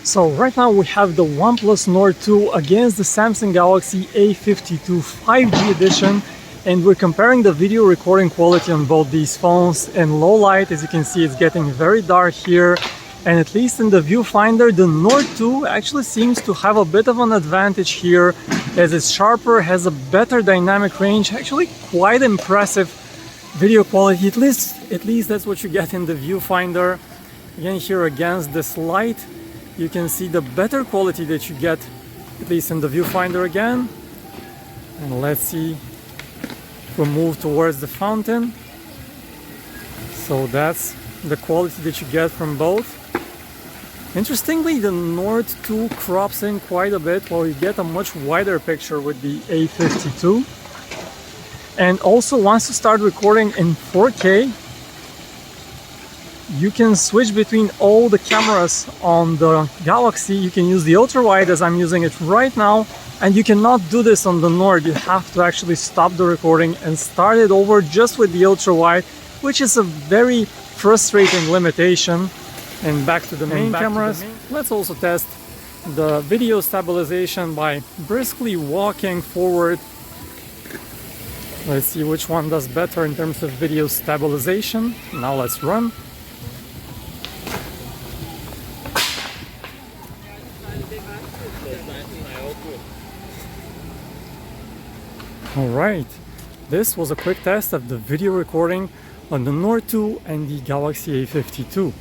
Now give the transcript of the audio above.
So right now we have the OnePlus Nord 2 against the Samsung Galaxy A52 5G edition, and we're comparing the video recording quality on both these phones. In low light, as you can see, it's getting very dark here, and at least in the viewfinder, the Nord 2 actually seems to have a bit of an advantage here, as it's sharper, has a better dynamic range, actually quite impressive video quality. At least that's what you get in the viewfinder. Again, here against this light, you can see the better quality that you get, at least in the viewfinder again. And let's see if we move towards the fountain. So that's the quality that you get from both. Interestingly, the Nord 2 crops in quite a bit, while you get a much wider picture with the A52. And also, once you start recording in 4K, you can switch between all the cameras on the Galaxy. You can use the ultra-wide as I'm using it right now, and you cannot do this on the Nord. You have to actually stop the recording and start it over just with the ultra-wide, which is a very frustrating limitation. And back to the main cameras, let's also test the video stabilization by briskly walking forward. Let's see which one does better in terms of video stabilization. Now let's run. Alright, this was a quick test of the video recording on the Nord 2 and the Galaxy A52.